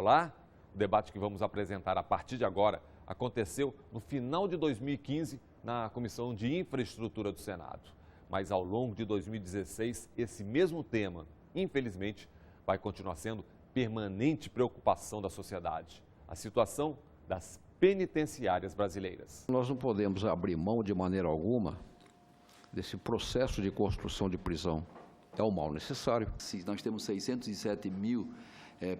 Olá, o debate que vamos apresentar a partir de agora aconteceu no final de 2015 na Comissão de Infraestrutura do Senado. Mas ao longo de 2016, esse mesmo tema, infelizmente, vai continuar sendo permanente preocupação da sociedade: a situação das penitenciárias brasileiras. Nós não podemos abrir mão de maneira alguma desse processo de construção de prisão. É um mal necessário. Se nós temos 607 mil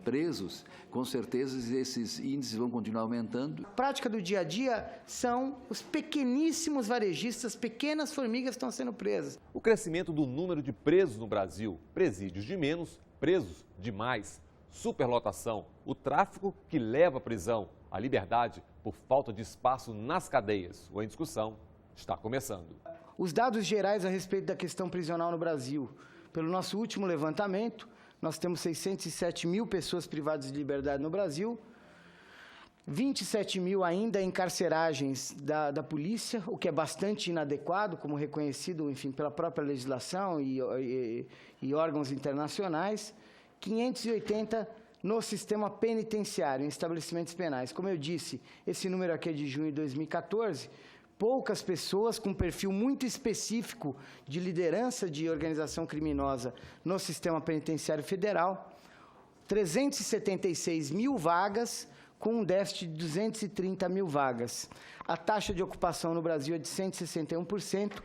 presos, com certeza esses índices vão continuar aumentando. A prática do dia a dia são os pequeníssimos varejistas, pequenas formigas que estão sendo presas. O crescimento do número de presos no Brasil, presídios de menos, presos de mais, superlotação, o tráfico que leva à prisão, a liberdade por falta de espaço nas cadeias. A discussão está começando. Os dados gerais a respeito da questão prisional no Brasil. Pelo nosso último levantamento, nós temos 607 mil pessoas privadas de liberdade no Brasil, 27 mil ainda em carceragens da polícia, o que é bastante inadequado, como reconhecido, enfim, pela própria legislação e órgãos internacionais, 580 no sistema penitenciário, em estabelecimentos penais. Como eu disse, esse número aqui é de junho de 2014, poucas pessoas com perfil muito específico de liderança de organização criminosa no sistema penitenciário federal, 376 mil vagas, com um déficit de 230 mil vagas. A taxa de ocupação no Brasil é de 161%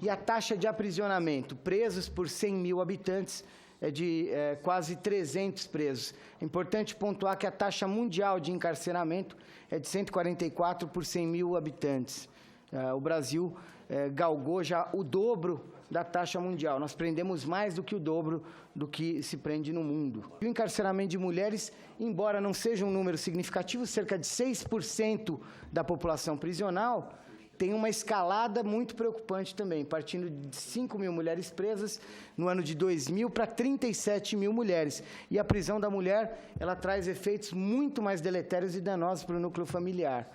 e a taxa de aprisionamento, presos por 100 mil habitantes, é de quase 300 presos. É importante pontuar que a taxa mundial de encarceramento é de 144 por 100 mil habitantes. O Brasil galgou já o dobro da taxa mundial. Nós prendemos mais do que o dobro do que se prende no mundo. O encarceramento de mulheres, embora não seja um número significativo, cerca de 6% da população prisional, tem uma escalada muito preocupante também, partindo de 5 mil mulheres presas no ano de 2000 para 37 mil mulheres. E a prisão da mulher, ela traz efeitos muito mais deletérios e danosos para o núcleo familiar.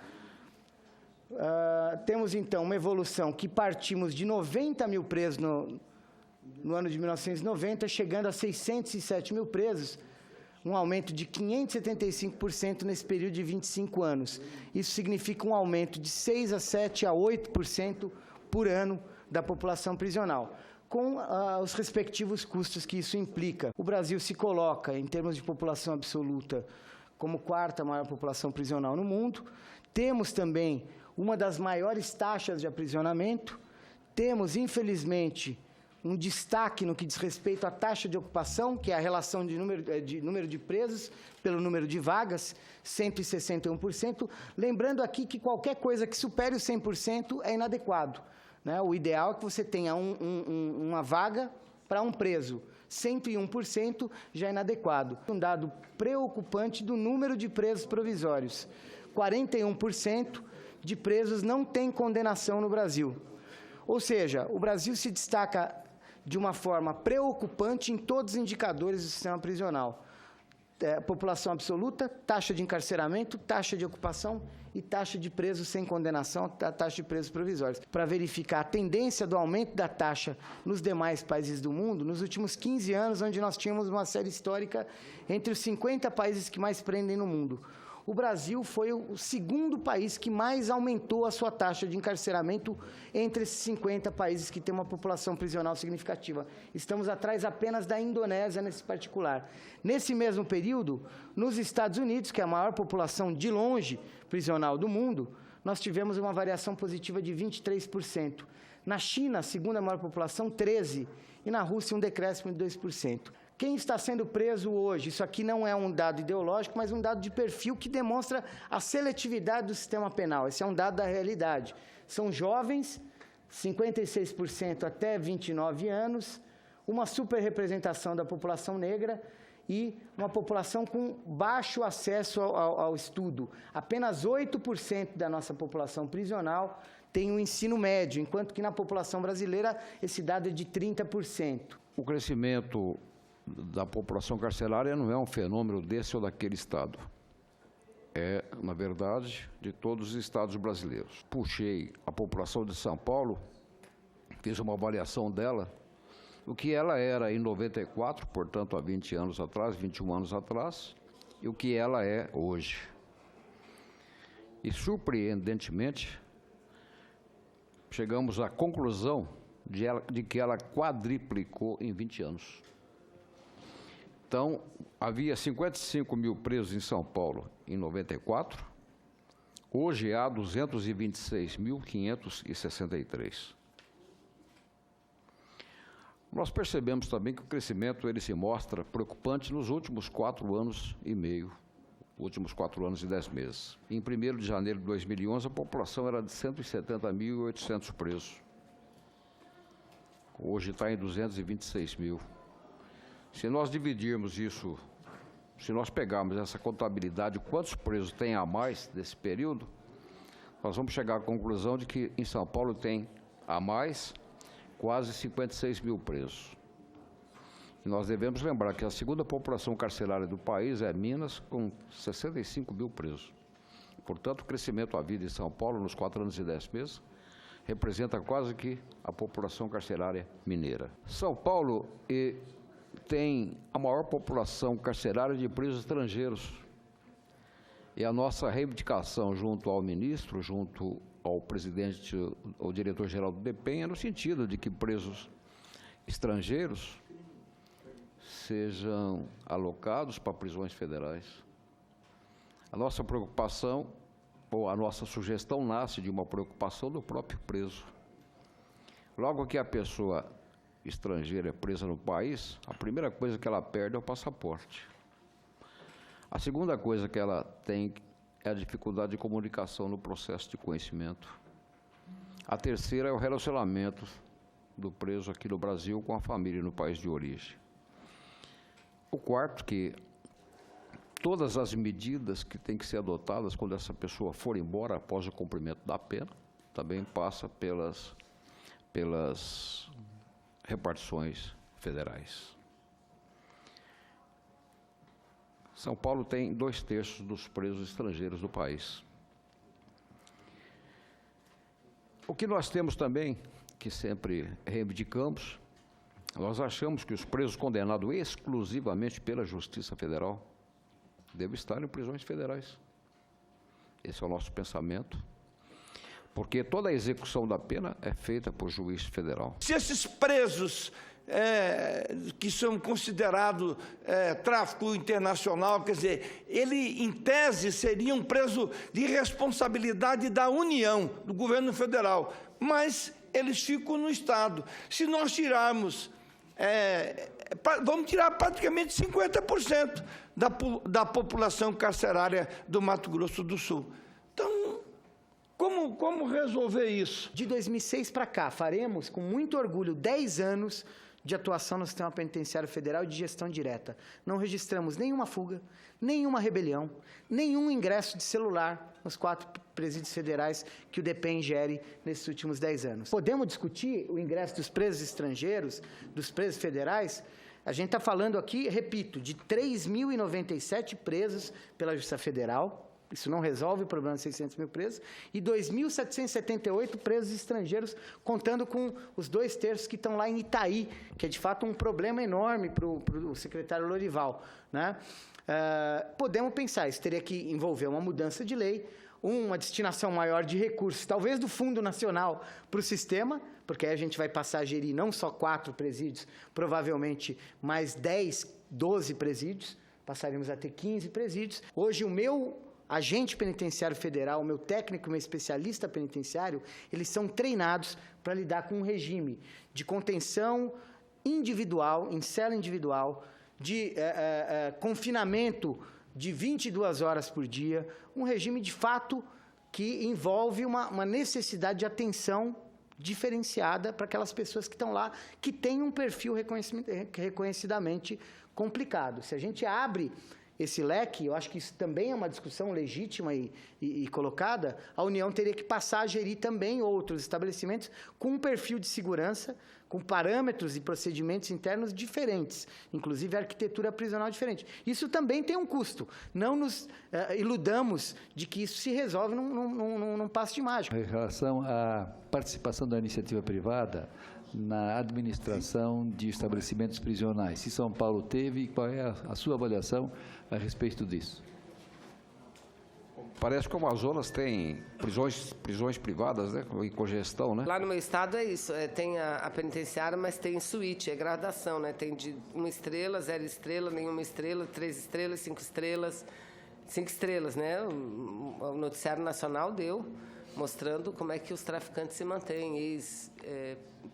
Temos, então, uma evolução que partimos de 90 mil presos no ano de 1990, chegando a 607 mil presos, um aumento de 575% nesse período de 25 anos. Isso significa um aumento de 6 a 7 a 8% por ano da população prisional, com os respectivos custos que isso implica. O Brasil se coloca, em termos de população absoluta, como quarta maior população prisional no mundo. Temos também uma das maiores taxas de aprisionamento. Temos, infelizmente, um destaque no que diz respeito à taxa de ocupação, que é a relação de número de presos pelo número de vagas, 161%. Lembrando aqui que qualquer coisa que supere o 100% é inadequado, né? O ideal é que você tenha uma vaga para um preso. 101% já é inadequado. Um dado preocupante do número de presos provisórios. 41% de presos não têm condenação no Brasil. Ou seja, o Brasil se destaca de uma forma preocupante em todos os indicadores do sistema prisional. População absoluta, taxa de encarceramento, taxa de ocupação e taxa de presos sem condenação, a taxa de presos provisórios. Para verificar a tendência do aumento da taxa nos demais países do mundo, nos últimos 15 anos, onde nós tínhamos uma série histórica entre os 50 países que mais prendem no mundo. O Brasil foi o segundo país que mais aumentou a sua taxa de encarceramento entre esses 50 países que têm uma população prisional significativa. Estamos atrás apenas da Indonésia nesse particular. Nesse mesmo período, nos Estados Unidos, que é a maior população de longe prisional do mundo, nós tivemos uma variação positiva de 23%. Na China, a segunda maior população, 13%. E na Rússia, um decréscimo de 2%. Quem está sendo preso hoje? Isso aqui não é um dado ideológico, mas um dado de perfil que demonstra a seletividade do sistema penal. Esse é um dado da realidade. São jovens, 56% até 29 anos, uma superrepresentação da população negra e uma população com baixo acesso ao estudo. Apenas 8% da nossa população prisional tem um ensino médio, enquanto que na população brasileira esse dado é de 30%. O crescimento da população carcerária não é um fenômeno desse ou daquele estado. É, na verdade, de todos os estados brasileiros. Puxei a população de São Paulo, fiz uma avaliação dela, o que ela era em 94, portanto há 20 anos atrás, 21 anos atrás, e o que ela é hoje. E, surpreendentemente, chegamos à conclusão de que ela quadriplicou em 20 anos. Então, havia 55 mil presos em São Paulo em 94, hoje há 226.563. Nós percebemos também que o crescimento ele se mostra preocupante nos últimos 4 anos e meio, últimos 4 anos e 10 meses. Em 1º de janeiro de 2011, a população era de 170.800 presos. Hoje está em 226 mil. Se nós dividirmos isso, se nós pegarmos essa contabilidade, quantos presos tem a mais nesse período, nós vamos chegar à conclusão de que em São Paulo tem a mais quase 56 mil presos. E nós devemos lembrar que a segunda população carcerária do país é Minas, com 65 mil presos. Portanto, o crescimento à vida em São Paulo, nos 4 anos e 10 meses, representa quase que a população carcerária mineira. São Paulo tem a maior população carcerária de presos estrangeiros. E a nossa reivindicação junto ao ministro, junto ao presidente, ao diretor-geral do DEPEN, é no sentido de que presos estrangeiros sejam alocados para prisões federais. A nossa preocupação, ou a nossa sugestão, nasce de uma preocupação do próprio preso. Logo que a pessoa estrangeira é presa no país, a primeira coisa que ela perde é o passaporte. A segunda coisa que ela tem é a dificuldade de comunicação no processo de conhecimento. A terceira é o relacionamento do preso aqui no Brasil com a família no país de origem. O quarto, que todas as medidas que têm que ser adotadas quando essa pessoa for embora após o cumprimento da pena, também passa pelas repartições federais. São Paulo tem 2/3 dos presos estrangeiros do país. O que nós temos também, que sempre reivindicamos, nós achamos que os presos condenados exclusivamente pela Justiça Federal devem estar em prisões federais. Esse é o nosso pensamento, porque toda a execução da pena é feita por juiz federal. Se esses presos que são considerados tráfico internacional, quer dizer, ele, em tese, seria um preso de responsabilidade da União, do governo federal, mas eles ficam no Estado. Se nós tirarmos, vamos tirar praticamente 50% da população carcerária do Mato Grosso do Sul. Então, como resolver isso? De 2006 para cá, faremos, com muito orgulho, 10 anos de atuação no sistema penitenciário federal e de gestão direta. Não registramos nenhuma fuga, nenhuma rebelião, nenhum ingresso de celular nos 4 presídios federais que o DEPEN gere nesses últimos 10 anos. Podemos discutir o ingresso dos presos estrangeiros, dos presos federais? A gente está falando aqui, repito, de 3.097 presos pela Justiça Federal. Isso não resolve o problema de 600 mil presos, e 2.778 presos estrangeiros, contando com os 2/3 que estão lá em Itaí, que é, de fato, um problema enorme para o secretário Lorival, né? Podemos pensar, isso teria que envolver uma mudança de lei, uma destinação maior de recursos, talvez do Fundo Nacional para o sistema, porque aí a gente vai passar a gerir não só 4 presídios, provavelmente mais 10, 12 presídios, passaremos a ter 15 presídios. Hoje, o meu agente penitenciário federal, meu técnico, meu especialista penitenciário, eles são treinados para lidar com um regime de contenção individual, em cela individual, de confinamento de 22 horas por dia, um regime, de fato, que envolve uma necessidade de atenção diferenciada para aquelas pessoas que estão lá, que têm um perfil reconhecidamente complicado. Se a gente abre esse leque, eu acho que isso também é uma discussão legítima e colocada, a União teria que passar a gerir também outros estabelecimentos com um perfil de segurança, com parâmetros e procedimentos internos diferentes, inclusive a arquitetura prisional diferente. Isso também tem um custo. Não nos iludamos de que isso se resolve num passo de mágica. Em relação à participação da iniciativa privada na administração de estabelecimentos prisionais? Se São Paulo teve, e qual é a sua avaliação a respeito disso? Parece que o Amazonas tem prisões privadas, né, em cogestão, né? Lá no meu estado é isso, tem a penitenciária, mas tem suíte, é gradação, né? Tem de 1 estrela, 0 estrela, nenhuma estrela, 3 estrelas, 5 estrelas, 5 estrelas, né? O Noticiário Nacional deu, mostrando como é que os traficantes se mantêm,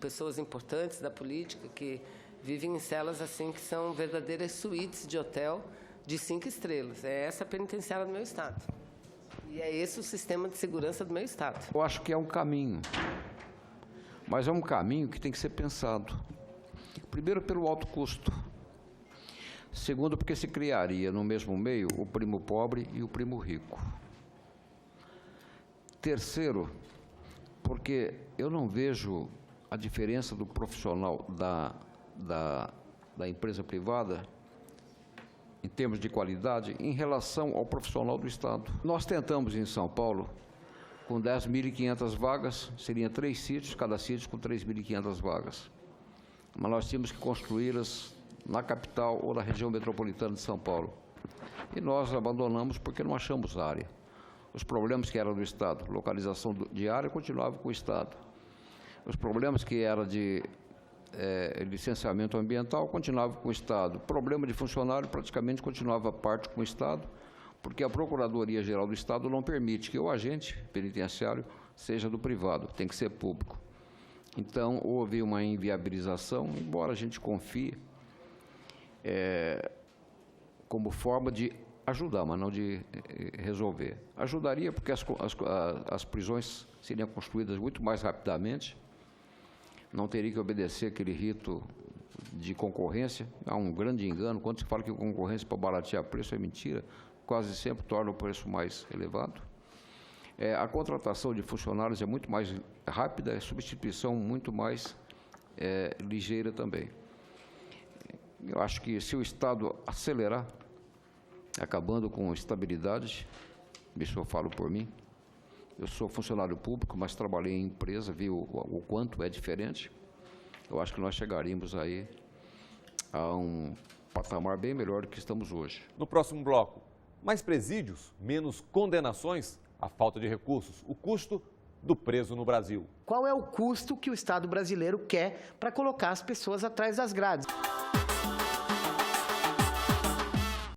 pessoas importantes da política que vivem em celas assim, que são verdadeiras suítes de hotel de 5 estrelas. É essa a penitenciária do meu estado. E é esse o sistema de segurança do meu estado. Eu acho que é um caminho, mas é um caminho que tem que ser pensado. Primeiro, pelo alto custo. Segundo, porque se criaria no mesmo meio o primo pobre e o primo rico. Terceiro, porque eu não vejo a diferença do profissional da empresa privada em termos de qualidade, em relação ao profissional do Estado. Nós tentamos em São Paulo, com 10.500 vagas, seriam 3 sítios, cada sítio com 3.500 vagas. Mas nós tínhamos que construí-las na capital ou na região metropolitana de São Paulo. E nós abandonamos porque não achamos área. Os problemas que eram do Estado, localização de área, continuavam com o Estado. Os problemas que eram de licenciamento ambiental continuava com o Estado. Problema de funcionário praticamente continuava a parte com o Estado, porque a Procuradoria-Geral do Estado não permite que o agente penitenciário seja do privado, tem que ser público. Então, houve uma inviabilização, embora a gente confie como forma de ajudar, mas não de resolver. Ajudaria porque as prisões seriam construídas muito mais rapidamente, não teria que obedecer aquele rito de concorrência. Há um grande engano. Quando se fala que concorrência para baratear preço é mentira, quase sempre torna o preço mais elevado. A contratação de funcionários é muito mais rápida, a substituição muito mais ligeira também. Eu acho que se o Estado acelerar, acabando com estabilidade, isso eu falo por mim, eu sou funcionário público, mas trabalhei em empresa, vi o quanto é diferente. Eu acho que nós chegaríamos aí a um patamar bem melhor do que estamos hoje. No próximo bloco, mais presídios, menos condenações, a falta de recursos, o custo do preso no Brasil. Qual é o custo que o Estado brasileiro quer para colocar as pessoas atrás das grades?